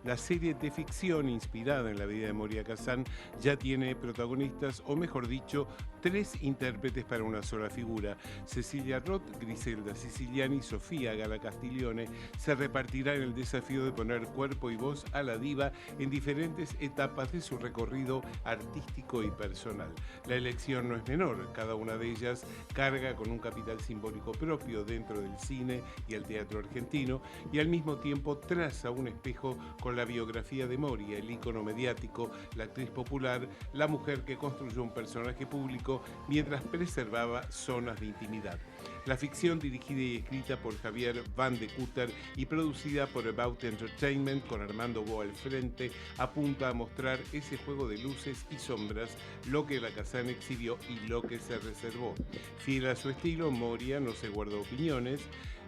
La serie de ficción inspirada en la vida de Moria Kazan ya tiene protagonistas, o mejor dicho, 3 intérpretes para una sola figura. Cecilia Roth, Griselda Siciliani y Sofía Gala Castiglione se repartirán el desafío de poner cuerpo y voz a la diva en diferentes etapas de su recorrido artístico y personal. La elección no es menor, cada una de ellas carga con un capital simbólico propio dentro del cine y el teatro argentino, y al mismo tiempo traza un espejo con la biografía de Moria, el ícono mediático, la actriz popular, la mujer que construyó un personaje público mientras preservaba zonas de intimidad. La ficción, dirigida y escrita por Javier Van de Kutter y producida por About Entertainment con Armando Bo al frente, apunta a mostrar ese juego de luces y sombras, lo que la Kazan exhibió y lo que se reservó. Fiel a su estilo, Moria no se guardó opiniones.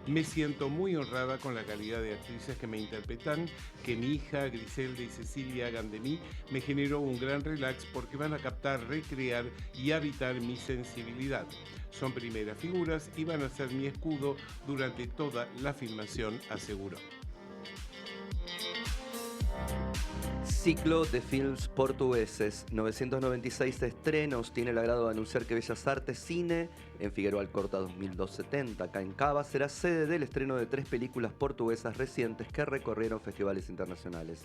Me siento muy honrada con la calidad de actrices que me interpretan, que mi hija Griselda y Cecilia hagan de mí, me generó un gran relax porque van a captar, recrear y habitar mi sensibilidad. Son primeras figuras y van a ser mi escudo durante toda la filmación, aseguró. Ciclo de films portugueses, 996 estrenos. Tiene el agrado de anunciar que Bellas Artes Cine, en Figueroa Alcorta 2270, acá en Cava, será sede del estreno de 3 películas portuguesas recientes que recorrieron festivales internacionales.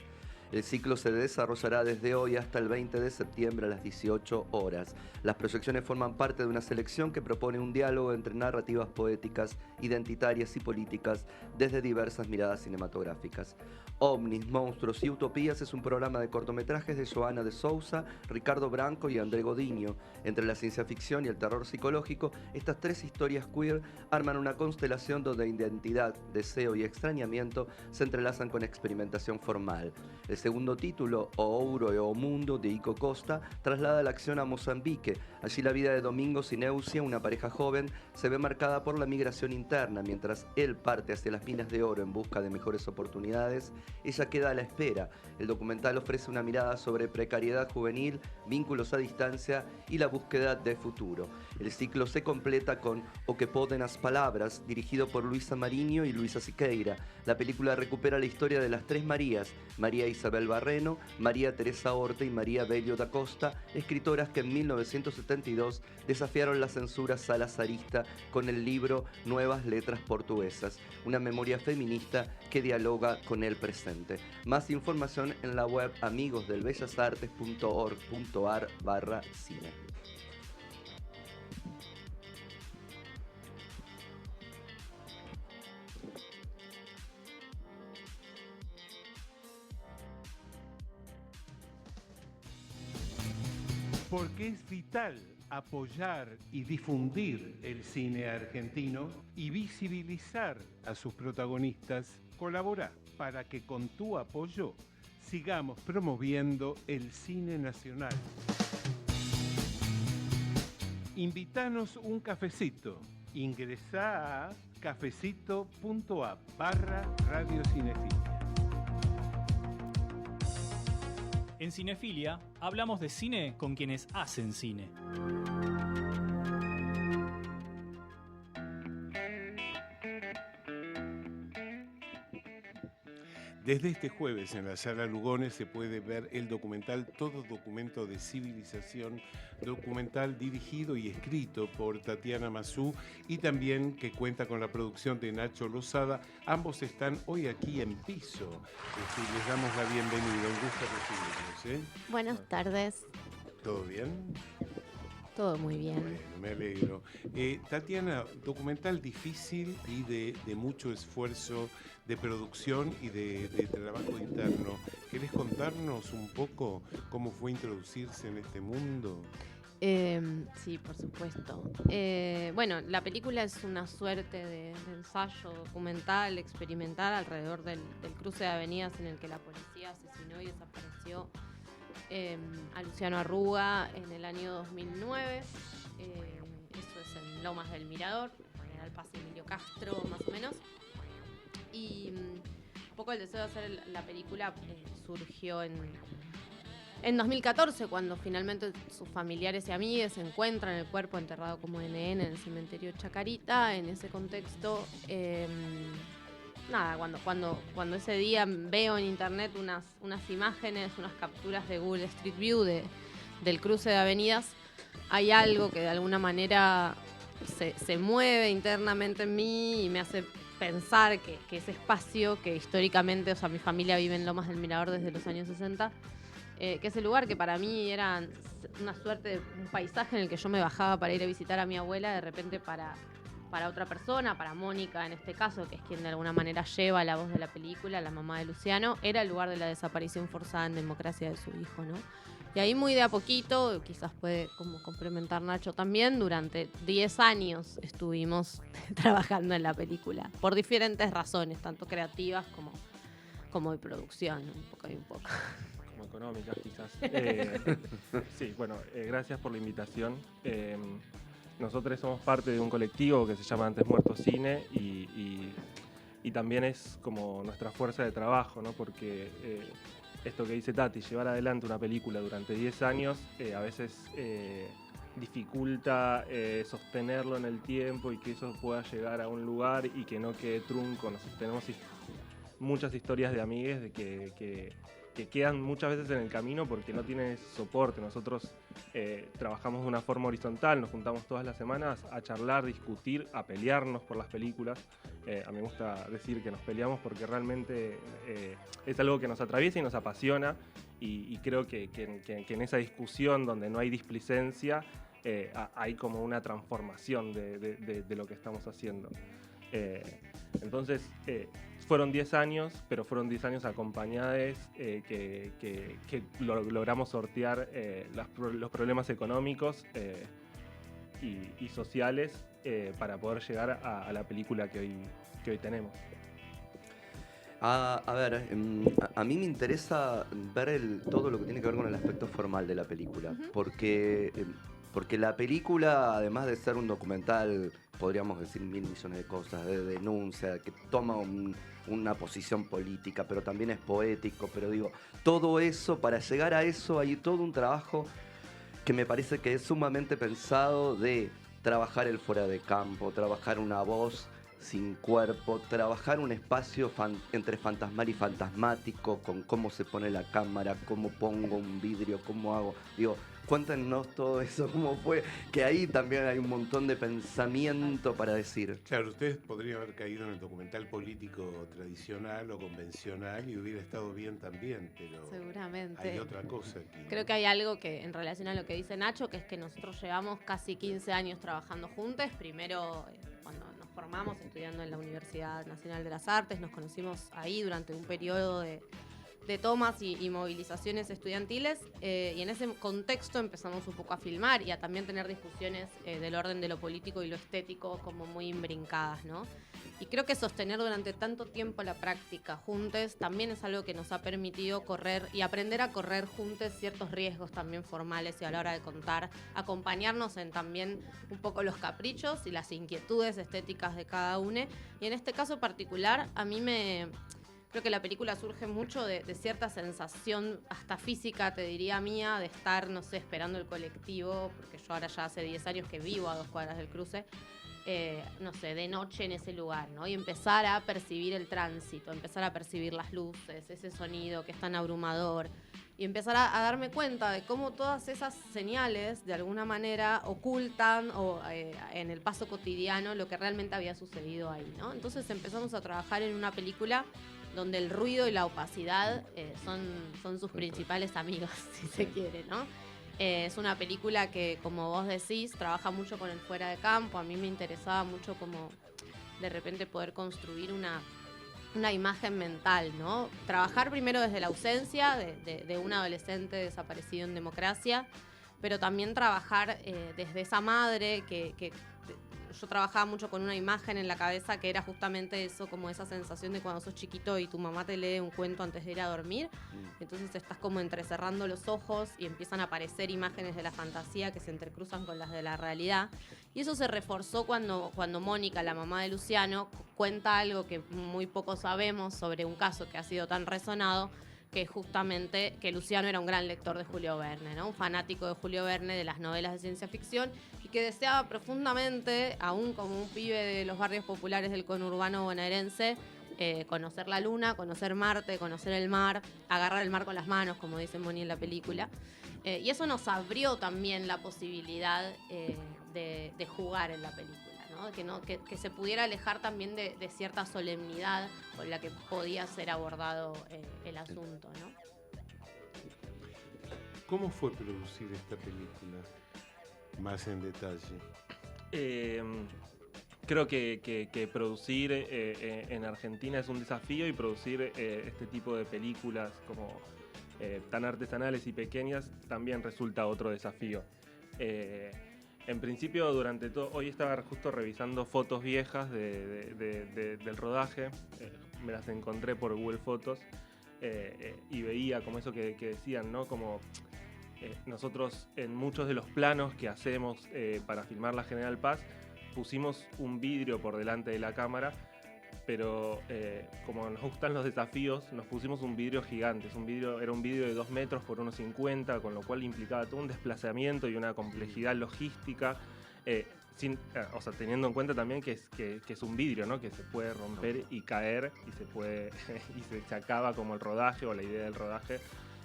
El ciclo se desarrollará desde hoy hasta el 20 de septiembre a las 18 horas. Las proyecciones forman parte de una selección que propone un diálogo entre narrativas poéticas, identitarias y políticas desde diversas miradas cinematográficas. Ovnis, Monstruos y Utopías es un programa de cortometrajes de Joana de Sousa, Ricardo Branco y André Godinho. Entre la ciencia ficción y el terror psicológico, estas 3 historias queer arman una constelación donde identidad, deseo y extrañamiento se entrelazan con experimentación formal. El segundo título, O Ouro e O Mundo, de Ico Costa, traslada la acción a Mozambique. Allí la vida de Domingos y Neucia, una pareja joven, se ve marcada por la migración interna. Mientras él parte hacia las minas de oro en busca de mejores oportunidades, ella queda a la espera. El documental ofrece una mirada sobre precariedad juvenil, vínculos a distancia y la búsqueda de futuro. El ciclo se completa con O que poden as palabras, dirigido por Luisa Mariño y Luisa Siqueira. La película recupera la historia de las 3 Marías, María Isabel Barreno, María Teresa Orte y María Bello da Costa, escritoras que en 1972 desafiaron la censura salazarista con el libro Nuevas Letras Portuguesas, una memoria feminista que dialoga con el presente. Más información en la web amigosdelbellasartes.org.ar/cine. Porque es vital apoyar y difundir el cine argentino y visibilizar a sus protagonistas. Colabora para que con tu apoyo sigamos promoviendo el cine nacional. Invítanos un cafecito. Ingresá a cafecito.app/Radio Cinefilia. En Cinefilia hablamos de cine con quienes hacen cine. Desde este jueves en la Sala Lugones se puede ver el documental Todo Documento de Civilización, documental dirigido y escrito por Tatiana Massú y también que cuenta con la producción de Nacho Lozada. Ambos están hoy aquí en piso. Les damos la bienvenida, un gusto recibirlos. Buenas tardes. ¿Todo bien? Todo muy bien. Bueno, me alegro. Tatiana, documental difícil y de mucho esfuerzo de producción y de trabajo interno. ¿Querés contarnos un poco cómo fue introducirse en este mundo? Sí, por supuesto. Bueno, la película es una suerte de ensayo documental, experimental, alrededor del cruce de avenidas en el que la policía asesinó y desapareció a Luciano Arruga en el año 2009. Eso es en Lomas del Mirador, General Paz y Emilio Castro, más o menos. Y un poco el deseo de hacer la película surgió en 2014, cuando finalmente sus familiares y amigos encuentran el cuerpo enterrado como NN en el cementerio Chacarita. En ese contexto nada, cuando ese día veo en internet unas imágenes, unas capturas de Google Street View del cruce de avenidas, hay algo que de alguna manera se mueve internamente en mí y me hace pensar que ese espacio que históricamente, o sea, mi familia vive en Lomas del Mirador desde los años 60, que ese lugar que para mí era una suerte de un paisaje en el que yo me bajaba para ir a visitar a mi abuela, de repente para otra persona, para Mónica en este caso, que es quien de alguna manera lleva la voz de la película, la mamá de Luciano, era el lugar de la desaparición forzada en democracia de su hijo, ¿no? Y ahí muy de a poquito, quizás puede como complementar Nacho también, durante 10 años estuvimos trabajando en la película, por diferentes razones, tanto creativas como de producción, un poco y un poco. Como económicas quizás. Sí, bueno, gracias por la invitación. Nosotros somos parte de un colectivo que se llama Antes Muerto Cine y también es como nuestra fuerza de trabajo, ¿no? Porque esto que dice Tati, llevar adelante una película durante 10 años a veces dificulta sostenerlo en el tiempo y que eso pueda llegar a un lugar y que no quede trunco. Tenemos muchas historias de amigues de que quedan muchas veces en el camino porque no tienen ese soporte. Nosotros trabajamos de una forma horizontal, nos juntamos todas las semanas a charlar, discutir, a pelearnos por las películas. A mí me gusta decir que nos peleamos porque realmente es algo que nos atraviesa y nos apasiona y creo que en esa discusión donde no hay displicencia hay como una transformación de lo que estamos haciendo. Entonces, fueron 10 años, pero fueron 10 años acompañados que logramos sortear los problemas económicos y sociales para poder llegar a la película que hoy tenemos. A ver, a mí me interesa ver todo lo que tiene que ver con el aspecto formal de la película, porque la película, además de ser un documental, podríamos decir 1000 millones de cosas, de denuncia, que toma una posición política, pero también es poético, pero digo, todo eso, para llegar a eso hay todo un trabajo que me parece que es sumamente pensado de trabajar el fuera de campo, trabajar una voz sin cuerpo, trabajar un espacio entre fantasmal y fantasmático, con cómo se pone la cámara, cómo pongo un vidrio, cómo hago, digo, cuéntenos todo eso, cómo fue, que ahí también hay un montón de pensamiento para decir. Claro, ustedes podrían haber caído en el documental político tradicional o convencional y hubiera estado bien también, pero seguramente hay otra cosa aquí, ¿no? Creo que hay algo que, en relación a lo que dice Nacho, que es que nosotros llevamos casi 15 años trabajando juntos. Primero, cuando nos formamos estudiando en la Universidad Nacional de las Artes, nos conocimos ahí durante un periodo de tomas y movilizaciones estudiantiles, y en ese contexto empezamos un poco a filmar y a también tener discusiones del orden de lo político y lo estético como muy imbrincadas, ¿no? Y creo que sostener durante tanto tiempo la práctica juntos también es algo que nos ha permitido correr y aprender a correr juntos ciertos riesgos también formales y a la hora de contar, acompañarnos en también un poco los caprichos y las inquietudes estéticas de cada uno. Y en este caso particular, a mí creo que la película surge mucho de cierta sensación, hasta física, te diría mía, de estar, no sé, esperando el colectivo, porque yo ahora ya hace 10 años que vivo a 2 cuadras del cruce, no sé, de noche en ese lugar, ¿no? Y empezar a percibir el tránsito, empezar a percibir las luces, ese sonido que es tan abrumador, y empezar a darme cuenta de cómo todas esas señales, de alguna manera, ocultan en el paso cotidiano lo que realmente había sucedido ahí, ¿no? Entonces empezamos a trabajar en una película donde el ruido y la opacidad son sus principales amigos, si se quiere, ¿no? Es una película que, como vos decís, trabaja mucho con el fuera de campo. A mí me interesaba mucho como de repente poder construir una imagen mental, ¿no? Trabajar primero desde la ausencia de un adolescente desaparecido en democracia, pero también trabajar desde esa madre que yo trabajaba mucho con una imagen en la cabeza que era justamente eso, como esa sensación de cuando sos chiquito y tu mamá te lee un cuento antes de ir a dormir. Entonces estás como entrecerrando los ojos y empiezan a aparecer imágenes de la fantasía que se entrecruzan con las de la realidad. Y eso se reforzó cuando Mónica, la mamá de Luciano, cuenta algo que muy poco sabemos sobre un caso que ha sido tan resonado, que es justamente que Luciano era un gran lector de Julio Verne, ¿no? Un fanático de Julio Verne, de las novelas de ciencia ficción, y que deseaba profundamente, aún como un pibe de los barrios populares del conurbano bonaerense, conocer la luna, conocer Marte, conocer el mar, agarrar el mar con las manos, como dice Moni en la película. Y eso nos abrió también la posibilidad de jugar en la película, ¿no? Que se pudiera alejar también de cierta solemnidad con la que podía ser abordado el asunto, ¿no? ¿Cómo fue producir esta película? Más en detalle. Creo que producir en Argentina es un desafío, y producir este tipo de películas como tan artesanales y pequeñas también resulta otro desafío. En principio, durante todo, hoy estaba justo revisando fotos viejas del rodaje, me las encontré por Google Fotos, y veía como eso que decían, ¿no? Como nosotros en muchos de los planos que hacemos para filmar la General Paz pusimos un vidrio por delante de la cámara, pero como nos gustan los desafíos, nos pusimos un vidrio gigante. Era un vidrio de 2 metros por 1,50, con lo cual implicaba todo un desplazamiento y una complejidad logística, teniendo en cuenta también que es un vidrio, ¿no? Que se puede romper y caer, y se acaba como el rodaje o la idea del rodaje.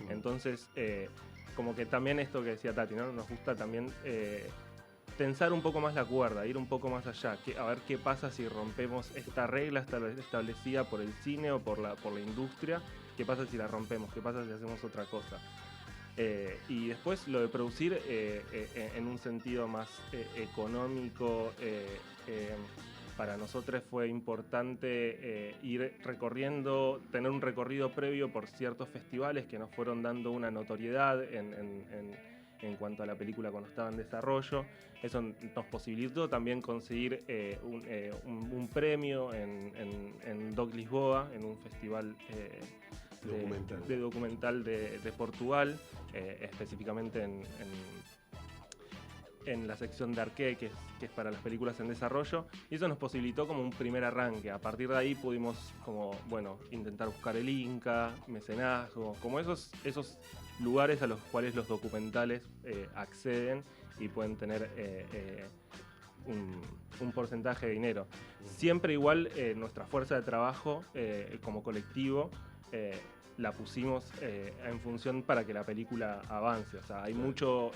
Entonces, como que también esto que decía Tati, ¿no? Nos gusta también tensar un poco más la cuerda, ir un poco más allá, a ver qué pasa si rompemos esta regla establecida por el cine o por la industria, qué pasa si la rompemos, qué pasa si hacemos otra cosa. Y después lo de producir en un sentido más económico, para nosotros fue importante ir recorriendo, tener un recorrido previo por ciertos festivales que nos fueron dando una notoriedad en cuanto a la película cuando estaba en desarrollo. Eso nos posibilitó también conseguir un premio en Doc Lisboa, en un festival de documental de Portugal, específicamente en la sección de Arque, que es para las películas en desarrollo, y eso nos posibilitó como un primer arranque. A partir de ahí pudimos intentar buscar el Inca, mecenazgo, como esos lugares a los cuales los documentales acceden y pueden tener un porcentaje de dinero. Siempre igual nuestra fuerza de trabajo como colectivo la pusimos en función para que la película avance. O sea, hay mucho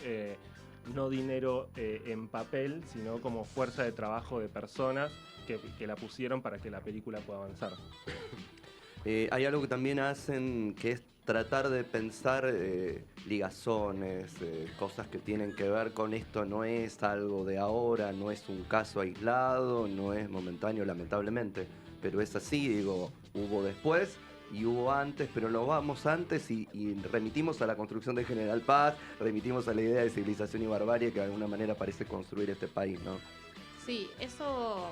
no dinero en papel, sino como fuerza de trabajo de personas que la pusieron para que la película pueda avanzar. Hay algo que también hacen, que es tratar de pensar ligazones, cosas que tienen que ver con esto. No es algo de ahora, no es un caso aislado, no es momentáneo, lamentablemente, pero es así. Digo, hubo después y hubo antes, pero nos vamos antes y remitimos a la construcción de General Paz, remitimos a la idea de civilización y barbarie que de alguna manera parece construir este país, ¿no? Sí, eso...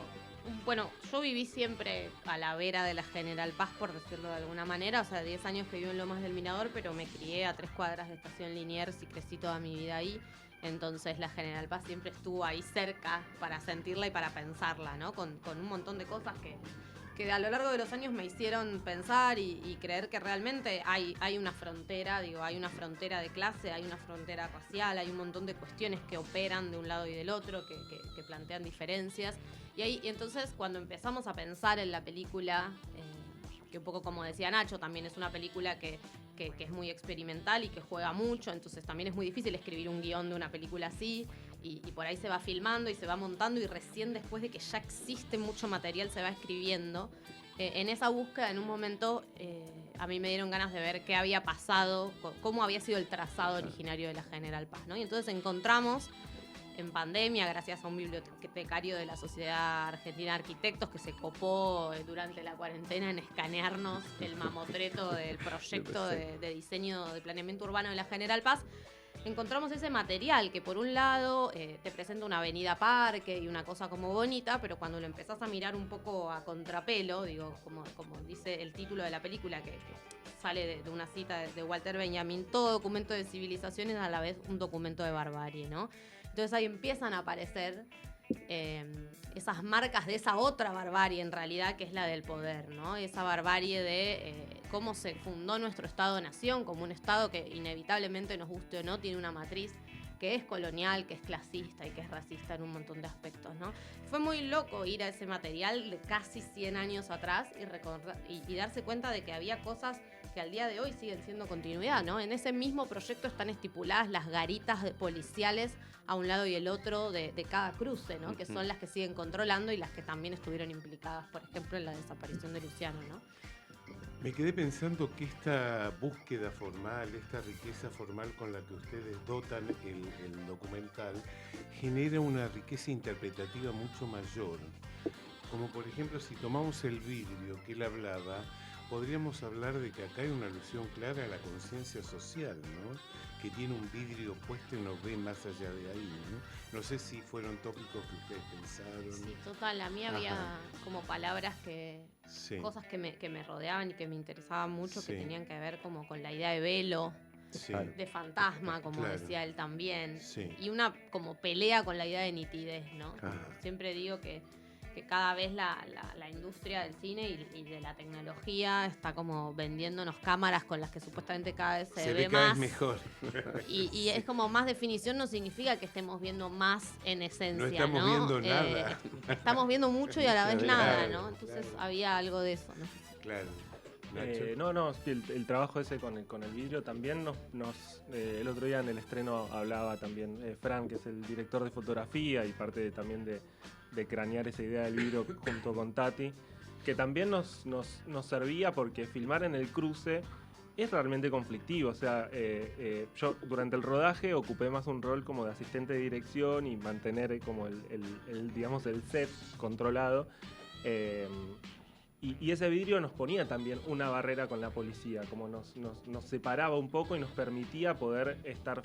Bueno, yo viví siempre a la vera de la General Paz, por decirlo de alguna manera. O sea, 10 años que vivo en Lomas del Mirador, pero me crié a 3 cuadras de Estación Liniers y crecí toda mi vida ahí. Entonces la General Paz siempre estuvo ahí cerca para sentirla y para pensarla, ¿no? Con un montón de cosas que a lo largo de los años me hicieron pensar y creer que realmente hay una frontera, hay una frontera de clase, hay una frontera racial, hay un montón de cuestiones que operan de un lado y del otro, que plantean diferencias. Y entonces cuando empezamos a pensar en la película, que un poco como decía Nacho, también es una película que es muy experimental y que juega mucho, entonces también es muy difícil escribir un guión de una película así, y por ahí se va filmando y se va montando, y recién después de que ya existe mucho material se va escribiendo. En esa búsqueda, en un momento, a mí me dieron ganas de ver qué había pasado, cómo había sido el trazado originario de la General Paz, ¿no? Y entonces encontramos en pandemia, gracias a un bibliotecario de la Sociedad Argentina de Arquitectos que se copó durante la cuarentena en escanearnos el mamotreto del proyecto de diseño de planeamiento urbano de la General Paz, encontramos ese material que por un lado te presenta una avenida parque y una cosa como bonita, pero cuando lo empezás a mirar un poco a contrapelo, como dice el título de la película, que sale de una cita de Walter Benjamin, todo documento de civilización es a la vez un documento de barbarie, ¿no? Entonces ahí empiezan a aparecer esas marcas de esa otra barbarie en realidad, que es la del poder, ¿no? Esa barbarie de cómo se fundó nuestro Estado-Nación como un Estado que inevitablemente, nos guste o no, tiene una matriz que es colonial, que es clasista y que es racista en un montón de aspectos, ¿no? Fue muy loco ir a ese material de casi 100 años atrás y darse cuenta de que había cosas que al día de hoy siguen siendo continuidad, ¿no? En ese mismo proyecto están estipuladas las garitas policiales a un lado y el otro de cada cruce, ¿no? Que son las que siguen controlando y las que también estuvieron implicadas, por ejemplo, en la desaparición de Luciano, ¿no? Me quedé pensando que esta búsqueda formal, esta riqueza formal con la que ustedes dotan el documental, genera una riqueza interpretativa mucho mayor. Como por ejemplo, si tomamos el vidrio que él hablaba, podríamos hablar de que acá hay una alusión clara a la conciencia social, ¿no? Que tiene un vidrio puesto y nos ve más allá de ahí, ¿no? No sé si fueron tópicos que ustedes pensaron. Sí, total. A mí había como palabras Sí. cosas que me rodeaban y que me interesaban mucho, que Sí. tenían que ver como con la idea de velo, Sí. de fantasma, como Claro. decía él también. Sí. Y una como pelea con la idea de nitidez, ¿no? Ajá. Siempre digo que cada vez la industria del cine y de la tecnología está como vendiéndonos cámaras con las que supuestamente cada vez se ve cada más. vez mejor. Y es como más definición no significa que estemos viendo más en esencia, No estamos viendo nada. Estamos viendo mucho y a la vez Claro, nada, ¿no? Entonces claro. había algo de eso, ¿no? Claro. Nacho. No, sí, el trabajo ese con el vidrio también el otro día en el estreno hablaba también Fran, que es el director de fotografía y parte también de cranear esa idea del vidrio junto con Tati, que también nos servía porque filmar en el cruce es realmente conflictivo. O sea, yo durante el rodaje ocupé más un rol como de asistente de dirección y mantener como digamos, el set controlado. Y ese vidrio nos ponía también una barrera con la policía, como nos separaba un poco y nos permitía poder estar,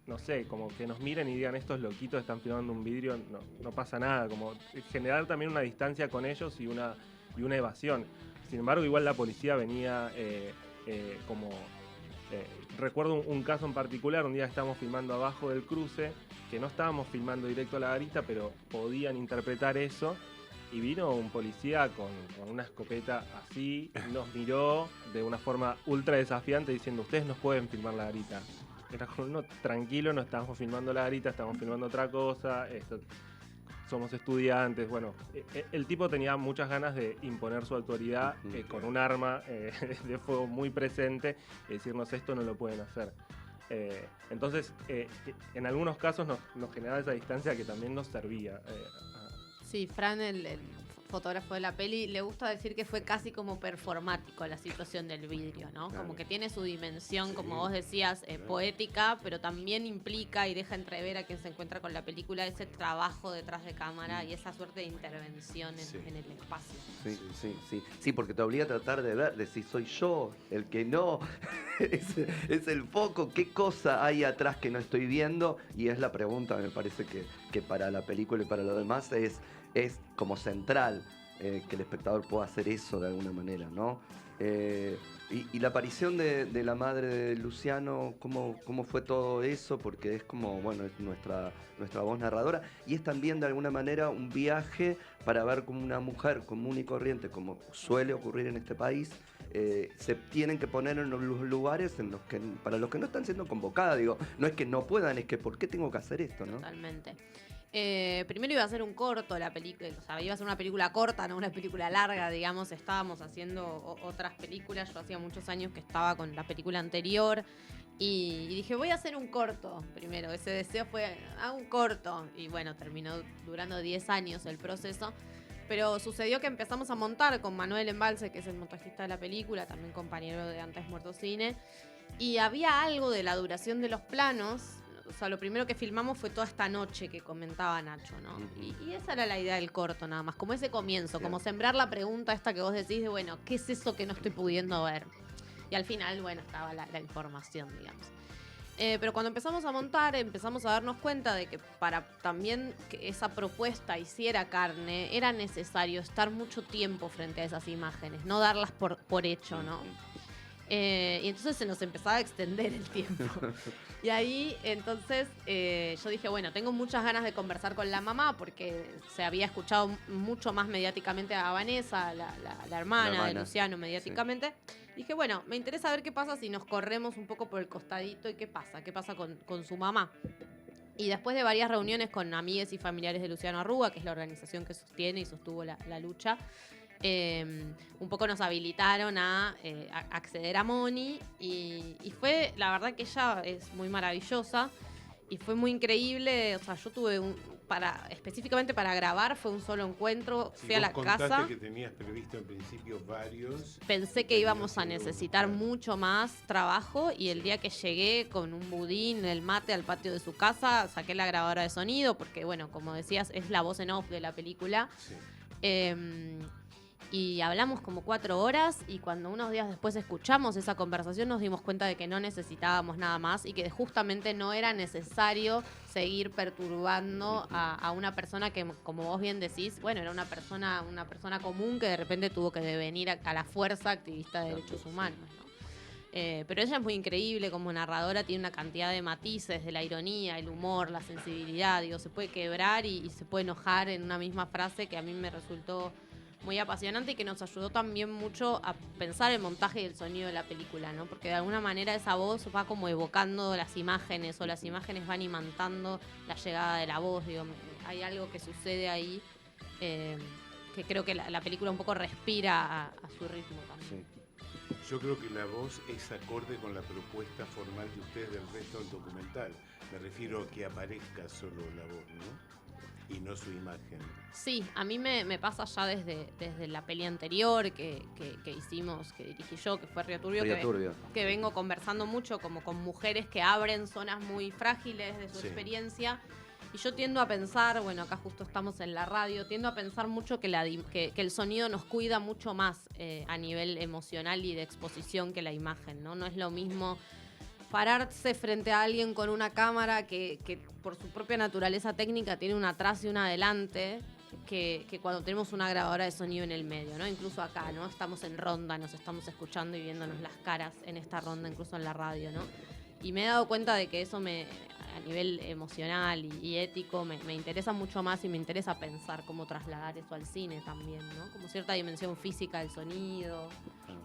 no sé, como que nos miren y digan, estos loquitos están filmando un vidrio, no pasa nada, como generar también una distancia con ellos y una evasión. Sin embargo, igual la policía venía recuerdo un caso en particular, un día estábamos filmando abajo del cruce, que no estábamos filmando directo a la garita, pero podían interpretar eso. Y vino un policía con una escopeta así, nos miró de una forma ultra desafiante diciendo, ustedes no pueden filmar la garita. Era como, no, tranquilo, no estamos filmando la garita, estamos filmando otra cosa, somos estudiantes. Bueno, el tipo tenía muchas ganas de imponer su autoridad con un arma de fuego muy presente y decirnos, esto no lo pueden hacer. Entonces, en algunos casos nos generaba esa distancia que también nos servía. Sí, Fran, el fotógrafo de la peli, le gusta decir que fue casi como performático la situación del vidrio, ¿no? Claro. Como que tiene su dimensión, Sí, como vos decías, claro. poética, pero también implica y deja entrever a quien se encuentra con la película ese trabajo detrás de cámara y esa suerte de intervención Sí. en el espacio. Sí, porque te obliga a tratar de ver, de si soy yo el que no, es el foco, qué cosa hay atrás que no estoy viendo, y es la pregunta, me parece que para la película y para lo demás es como central, que el espectador pueda hacer eso de alguna manera, ¿no? Y la aparición de la madre de Luciano, ¿cómo fue todo eso? Porque es como, bueno, es nuestra voz narradora, y es también de alguna manera un viaje para ver cómo una mujer común y corriente, como suele ocurrir en este país, se tienen que poner en los lugares en los que, para los que no están siendo convocadas. Digo, no es que no puedan, es que ¿por qué tengo que hacer esto, no? Totalmente. Primero iba a ser un corto la película, o sea, iba a ser una película corta, no una película larga, digamos. Estábamos haciendo otras películas, yo hacía muchos años que estaba con la película anterior y dije, voy a hacer un corto primero. Ese deseo fue, un corto, y bueno, terminó durando 10 años el proceso. Pero sucedió que empezamos a montar con Manuel Embalse, que es el montajista de la película, también compañero de Antes Muerto Cine, y había algo de la duración de los planos. O sea, lo primero que filmamos fue toda esta noche que comentaba Nacho, ¿no? Y esa era la idea del corto, nada más, como ese comienzo, Bien. como sembrar la pregunta esta que vos decís de, bueno, ¿qué es eso que no estoy pudiendo ver? Y al final, bueno, estaba la información, digamos. Pero cuando empezamos a montar, empezamos a darnos cuenta de que para también que esa propuesta hiciera carne, era necesario estar mucho tiempo frente a esas imágenes, no darlas por hecho, ¿no? Y entonces se nos empezaba a extender el tiempo. Y ahí, entonces, yo dije, bueno, tengo muchas ganas de conversar con la mamá porque se había escuchado mucho más mediáticamente a Vanessa, la hermana de Luciano, mediáticamente. Dije, bueno, me interesa ver qué pasa si nos corremos un poco por el costadito y qué pasa con su mamá. Y después de varias reuniones con amigues y familiares de Luciano Arruga, que es la organización que sostiene y sostuvo la lucha, un poco nos habilitaron a acceder a Moni y fue, la verdad que ella es muy maravillosa y fue muy increíble. O sea, yo tuve específicamente para grabar, fue un solo encuentro, Si fui a vos la contaste casa. que tenías previsto en principio varios. Pensé que íbamos a necesitar mucho más trabajo y el día que llegué con un budín, el mate al patio de su casa, saqué la grabadora de sonido porque, bueno, como decías, es la voz en off de la película. Sí. Y hablamos como 4 horas y cuando unos días después escuchamos esa conversación nos dimos cuenta de que no necesitábamos nada más y que justamente no era necesario seguir perturbando a una persona que, como vos bien decís, bueno, era una persona común que de repente tuvo que devenir a la fuerza activista de derechos humanos, ¿no? Pero ella es muy increíble como narradora, tiene una cantidad de matices, de la ironía, el humor, la sensibilidad, digo, se puede quebrar y se puede enojar en una misma frase que a mí me resultó muy apasionante y que nos ayudó también mucho a pensar el montaje y el sonido de la película, ¿no? Porque de alguna manera esa voz va como evocando las imágenes o las imágenes van imantando la llegada de la voz, digo, hay algo que sucede ahí que creo que la película un poco respira a su ritmo también. Sí. Yo creo que la voz es acorde con la propuesta formal de ustedes del resto del documental. Me refiero a que aparezca solo la voz, ¿no? Y no su imagen. Sí, a mí me pasa ya desde la peli anterior que hicimos, que dirigí yo, que fue Río Turbio, que vengo conversando mucho como con mujeres que abren zonas muy frágiles de su experiencia. Y yo tiendo a pensar, bueno, acá justo estamos en la radio, tiendo a pensar mucho que el sonido nos cuida mucho más a nivel emocional y de exposición que la imagen, ¿no? No es lo mismo pararse frente a alguien con una cámara que por su propia naturaleza técnica tiene una atrás y una adelante que cuando tenemos una grabadora de sonido en el medio, ¿no? Incluso acá, ¿no? Estamos en ronda, nos estamos escuchando y viéndonos las caras en esta ronda, incluso en la radio, ¿no? Y me he dado cuenta de que eso a nivel emocional y ético me interesa mucho más y me interesa pensar cómo trasladar eso al cine también, ¿no? Como cierta dimensión física del sonido,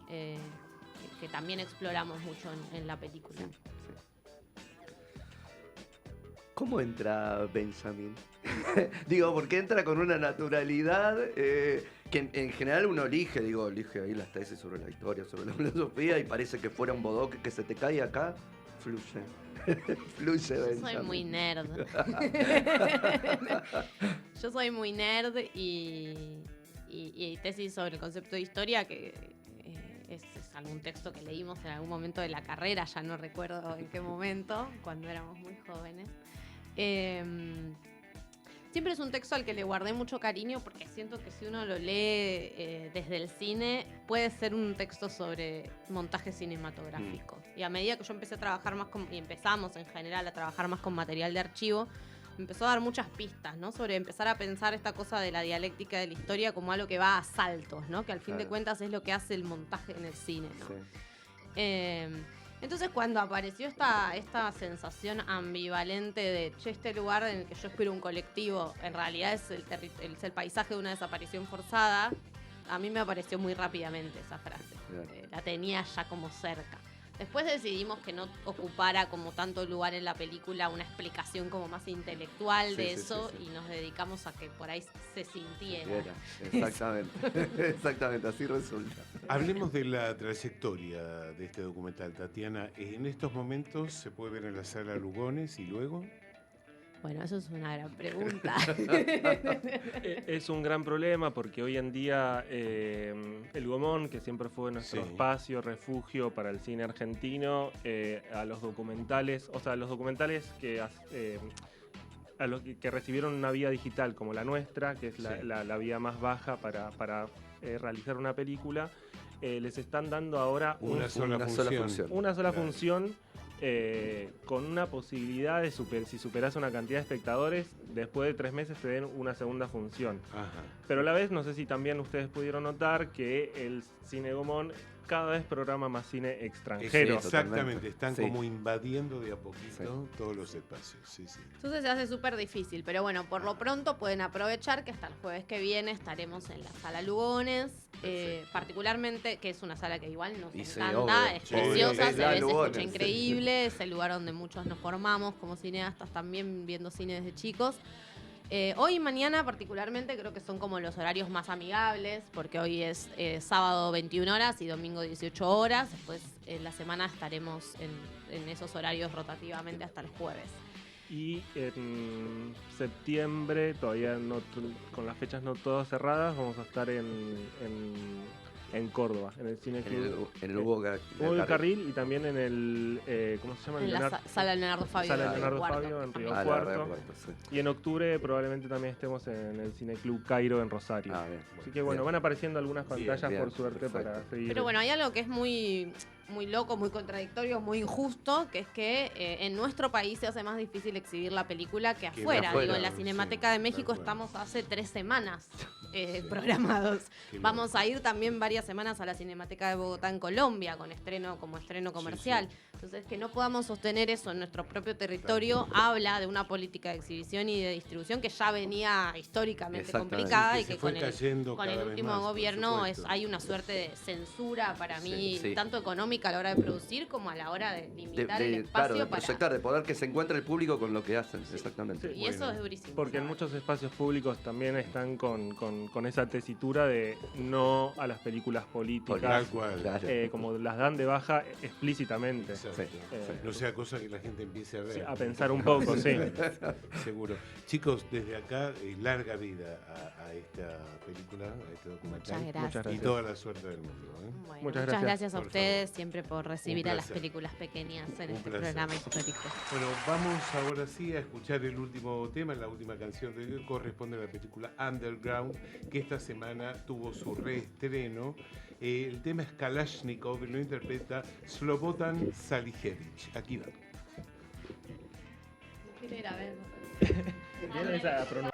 que también exploramos mucho en la película. Sí, sí. ¿Cómo entra Benjamin? Digo, porque entra con una naturalidad que en general uno elige ahí las tesis sobre la historia, sobre la filosofía y parece que fuera un bodoque que se te cae acá, fluye. Fluye Benjamin. Yo soy muy nerd. Yo soy muy nerd y tesis sobre el concepto de historia que es algún texto que leímos en algún momento de la carrera, ya no recuerdo en qué momento, cuando éramos muy jóvenes. Siempre es un texto al que le guardé mucho cariño porque siento que si uno lo lee desde el cine puede ser un texto sobre montaje cinematográfico. Y a medida que yo empecé a trabajar más y empezamos en general a trabajar más con material de archivo, me empezó a dar muchas pistas, ¿no? Sobre empezar a pensar esta cosa de la dialéctica de la historia como algo que va a saltos, ¿no? Que al fin de cuentas es lo que hace el montaje en el cine, ¿no? Sí. Entonces cuando apareció esta sensación ambivalente de, che, este lugar en el que yo espero un colectivo, en realidad es el paisaje de una desaparición forzada, a mí me apareció muy rápidamente esa frase. La tenía ya como cerca. Después decidimos que no ocupara como tanto lugar en la película una explicación como más intelectual de eso y nos dedicamos a que por ahí se sintiera. Exactamente, exactamente, así resulta. Hablemos de la trayectoria de este documental, Tatiana. En estos momentos se puede ver en la sala Lugones y luego... Bueno, eso es una gran pregunta. Es un gran problema porque hoy en día el Gomón, que siempre fue nuestro espacio, refugio para el cine argentino, a los documentales que recibieron una vía digital como la nuestra, que es la vía más baja para realizar una película, les están dando ahora una sola función. Con una posibilidad de si superas una cantidad de espectadores, después de 3 meses te den una segunda función. Ajá. Pero a la vez, no sé si también ustedes pudieron notar que el Cine Gomón cada vez programa más cine extranjero. Sí, Exactamente, totalmente. están Sí. como invadiendo de a poquito todos los espacios. Sí, sí. Entonces se hace súper difícil, pero bueno, por lo pronto pueden aprovechar que hasta el jueves que viene estaremos en la Sala Lugones, particularmente, que es una sala que igual nos Y sí, encanta, obvio. es Sí, preciosa, es se la ve, se escucha Lugones. increíble, es el lugar donde muchos nos formamos como cineastas también viendo cine desde chicos. Hoy y mañana particularmente creo que son como los horarios más amigables, porque hoy es sábado 21 horas y domingo 18 horas. Después en la semana estaremos en esos horarios rotativamente hasta el jueves. Y en septiembre, todavía no con las fechas no todas cerradas, vamos a estar en Córdoba, en el Cine Club. En el Hugo Hugo del Carril y también en el, ¿cómo se llama? En la Sala Leonardo Fabio. Sala de Río Leonardo Cuarto, Fabio en que Río también- Cuarto. Y en octubre probablemente también estemos en el Cine Club Cairo en Rosario. Bien. Así que bueno, Bien. van apareciendo algunas pantallas bien, por suerte perfecto. para seguir. Pero bueno, hay algo que es muy loco, muy contradictorio, muy injusto, que es que en nuestro país se hace más difícil exhibir la película que afuera. afuera, Digo, en la sí, Cinemateca de tal México cual. estamos hace 3 semanas programados. Qué Vamos loco. a ir también varias semanas a la Cinemateca de Bogotá en Colombia, con estreno comercial. Entonces, que no podamos sostener eso en nuestro propio territorio habla de una política de exhibición y de distribución que ya venía históricamente Exactamente. complicada Sí, y se que fue con el cayendo con cada el vez último más, por gobierno supuesto. hay una suerte de censura para mí, Sí. tanto económica a la hora de producir como a la hora de limitar el espacio Claro, de para... proyectar, de poder que se encuentre el público con lo que hacen, exactamente. Sí. Y eso Bueno, es durísimo. Porque en ¿sabes? muchos espacios públicos también están con esa tesitura de no a las películas políticas, Tal cual. Claro. como las dan de baja explícitamente. Exacto. Sí. No sea cosa que la gente empiece a ver. A pensar un poco, sí. Seguro. Chicos, desde acá, larga vida a esta película, a este documental. Muchas gracias. Muchas Y toda la suerte del mundo. Bueno, Muchas muchas gracias. gracias a Por ustedes siempre por recibir Un a las placer. películas pequeñas en Un este placer. programa histórico. Bueno, vamos ahora sí a escuchar el último tema, la última canción de hoy, corresponde a la película Underground, que esta semana tuvo su reestreno. El tema es Kalashnikov y lo interpreta Slobodan Salijevich. Aquí va. Quiero ir a ver. Tiene esa pronunciación.